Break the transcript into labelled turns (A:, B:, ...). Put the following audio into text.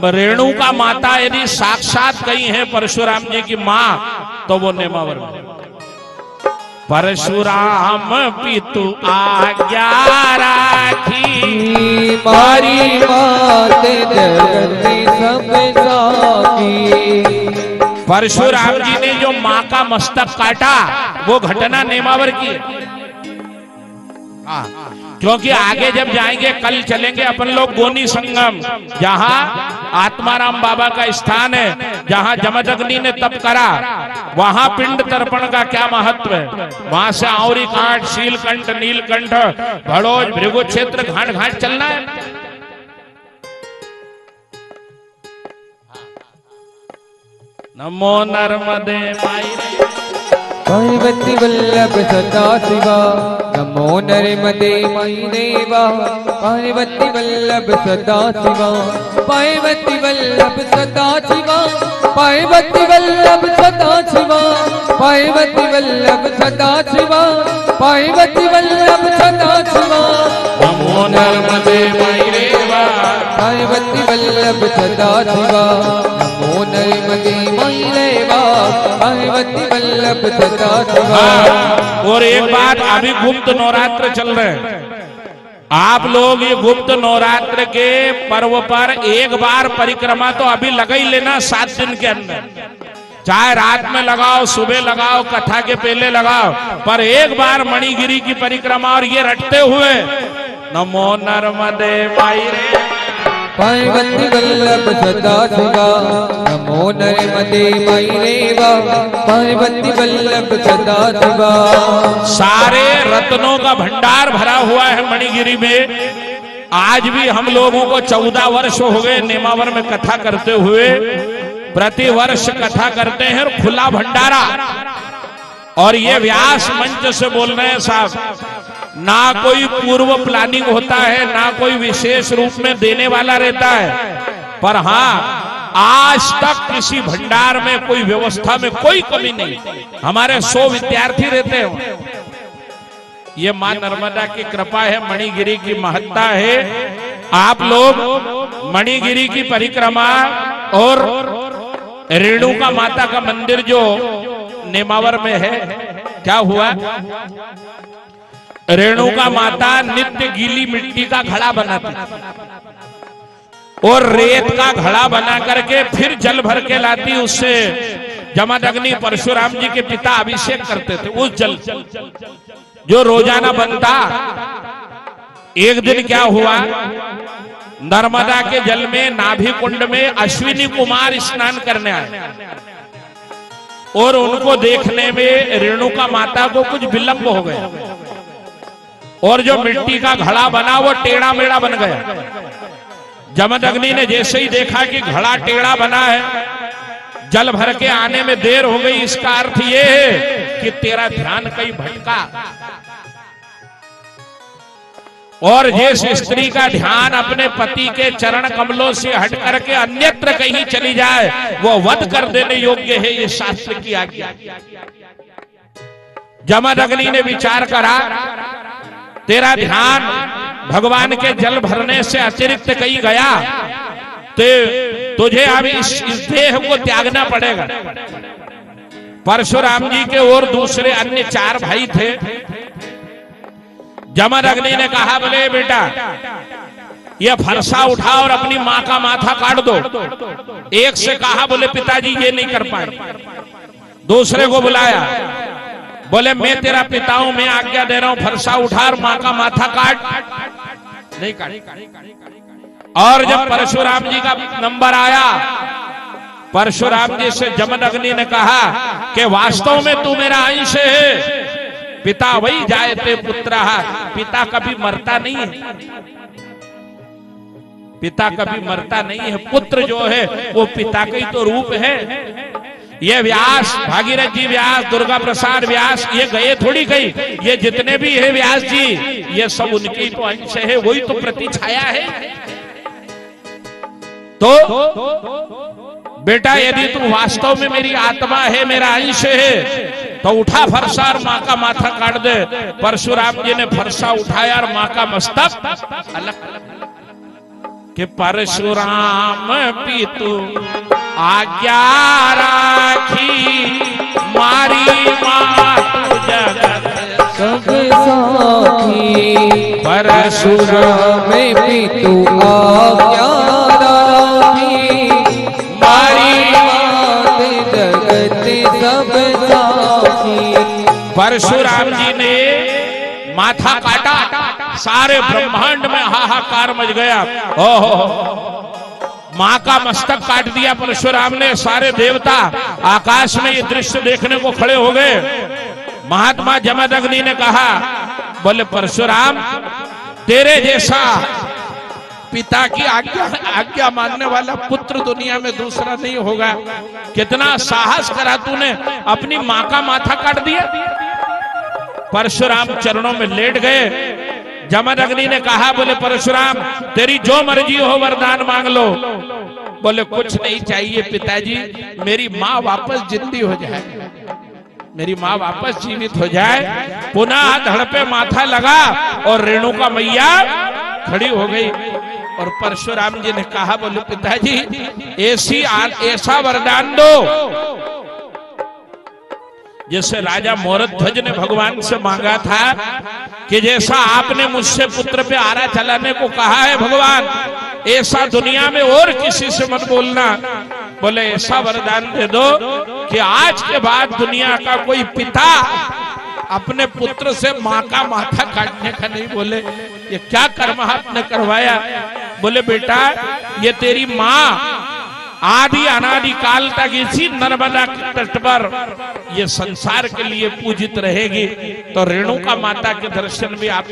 A: रेणु का माता यदि साक्षात कही है परशुराम जी की मां, तो वो नेमावर में। परशुराम पितु आज्ञा राखी,
B: मारी बात जगती सब साकी।
A: परशुराम जी ने जो मां का मस्तक काटा वो घटना नेमावर की। क्योंकि आगे जब जाएंगे, कल चलेंगे अपन लोग गोनी संगम, जहां आत्माराम बाबा का स्थान है, जहां जमदग्नि ने तप करा, वहां पिंड तर्पण का क्या महत्व है। वहां से आउरी कांट, शीलकंठ, नीलकंठ, भड़ोज, भृगु क्षेत्र, घाट घाट चलना है। नमो नर्मदे माई
B: पार्वती वल्लभ सदा शिवा, नमो नर्मदे माई देवा। पार्वती वल्लभ सदा शिवा, पार्वती वल्लभ सदा शिवा, पार्वती वल्लभ सदा शिवा, पार्वती वल्लभ सदा शिवा, पार्वती वल्लभ सदा शिवा।
A: नमो नर्मदे माई देवा,
B: पार्वती वल्लभ सदा शिवा, नमो नर्मदे माई देवा। पार्वती वल्लभ सदा शिवा।
A: और एक बात, अभी गुप्त नवरात्र चल रहे हैं। आप लोग ये गुप्त नवरात्र के पर्व पर एक बार परिक्रमा तो अभी लगा ही लेना 7 दिन के अंदर। चाहे रात में लगाओ, सुबह लगाओ, कथा के पहले लगाओ, पर एक बार मणिगिरी की परिक्रमा और ये रटते हुए नमो नर्मदे माई रे।
B: पार्वती वल्लभ सदा शिवा, नमो नर्मदे माई देवा। पार्वती वल्लभ सदा शिवा।
A: सारे रत्नों का भंडार भरा हुआ है मणिगिरी में। आज भी हम लोगों को 14 वर्ष हो गए नेमावर में कथा करते हुए। प्रति वर्ष कथा करते हैं, खुला भंडारा। और ये व्यास मंच से बोल रहे हैं साहब, ना कोई पूर्व प्लानिंग होता है, ना कोई विशेष रूप में देने वाला रहता है, पर हाँ, आज तक किसी भंडार में, कोई व्यवस्था में कोई कमी नहीं। हमारे 100 विद्यार्थी रहते हैं। ये मां नर्मदा की कृपा है, मणिगिरी की महत्ता है। आप लोग मणिगिरी की परिक्रमा और रेणुका माता का मंदिर जो नेमावर में है, क्या हुआ, रेणुका माता नित्य गीली मिट्टी का घड़ा बनाती और रेत का घड़ा बना करके फिर जल भर के लाती। उससे जमदग्नि परशुराम जी के पिता अभिषेक करते थे। उस जल जो रोजाना बनता, एक दिन क्या हुआ, नर्मदा के जल में, नाभि कुंड में अश्विनी कुमार स्नान करने आए और उनको देखने में रेणुका माता को कुछ विलंब हो गया और जो मिट्टी का घड़ा बना वो टेढ़ा मेढ़ा बन गया। जमदग्नि ने जैसे ही देखा कि घड़ा टेढ़ा बना है, जल भर के आने में देर हो गई, इसका अर्थ ये है कि तेरा ध्यान कहीं भटका। और जिस स्त्री का ध्यान अपने पति के चरण कमलों से हट करके अन्यत्र कहीं चली जाए, वो वध कर देने योग्य है, ये शास्त्र की आज्ञा। जमदग्नि ने विचार करा, तेरा ध्यान भगवान के जल भरने से अतिरिक्त कहीं गया तो तुझे अभी इस देह को त्यागना पड़ेगा। परशुराम जी के और दूसरे अन्य 4 भाई थे। जमदग्नि ने कहा, बोले बेटा ये फरसा उठा और अपनी मां का माथा काट दो। एक से कहा, बोले पिताजी ये नहीं कर पाए। दूसरे को बुलाया, बोले मैं तेरा पिता हूं, मैं आज्ञा दे रहा हूं, फरसा उठा और मां का माथा काट। नहीं काट। और जब परशुराम जी का नंबर आया, परशुराम जी से जमदग्नि ने कहा कि वास्तव में तू मेरा अंश है। पिता वही जायते पुत्रः, पिता कभी मरता नहीं है, पिता कभी मरता नहीं है। पुत्र जो है वो पिता का ही तो रूप है। ये व्यास, भागीरथ जी व्यास, दुर्गा प्रसाद व्यास, ये गए थोड़ी गई, ये जितने भी है व्यास जी, ये सब उनके ही तो अंश है, वही तो प्रतिछाया है। तो बेटा यदि तू वास्तव में मेरी आत्मा है, मेरा अंश है, तो उठा फरसा और मां का माथा काट दे। परशुराम जी ने फरसा उठाया और मां का मस्तक अलग। कि परशुराम पितु आज्ञा राखी मारी मातु जगत
B: सब साखी
A: परशुराम
B: में पितु आज्ञा राखी
A: मारी
B: मात जगत सब साखी।
A: परशुराम जी ने माथा काटा, सारे ब्रह्मांड में हाहाकार मच गया। ओहो, मां का मस्तक काट दिया परशुराम ने। सारे देवता आकाश में ये दृश्य देखने को खड़े हो गए। महात्मा जमदग्नि ने कहा, बोले परशुराम, तेरे जैसा पिता की आज्ञा मानने वाला पुत्र दुनिया में दूसरा नहीं होगा। कितना साहस करा तूने, अपनी मां का माथा काट दिया। परशुराम चरणों में लेट गए। जमदग्नि ने कहा, बोले परशुराम, तेरी जो मर्जी हो वरदान मांग लो। बोले कुछ नहीं चाहिए पिताजी, मेरी माँ वापस जिंदी हो जाए, मेरी माँ वापस जीवित हो जाए। पुनः धड़ पे माथा लगा और रेणुका मैया खड़ी हो गई। और परशुराम जी ने कहा, बोले पिताजी, ऐसा वरदान दो जैसे राजा मोरध्वज ने भगवान से मांगा था कि जैसा आपने मुझसे पुत्र पे आरा चलाने को कहा है भगवान, ऐसा दुनिया में और किसी से मत बोलना। बोले ऐसा वरदान दे दो कि आज के बाद दुनिया का कोई पिता अपने पुत्र से मां का माथा काटने का नहीं बोले। ये क्या कर्म आपने करवाया। बोले बेटा, ये तेरी मां आदि अनादि काल तक इसी नर्मदा के तट पर ये संसार के लिए पूजित रहेगी। तो रेणुका माता के दर्शन भी आप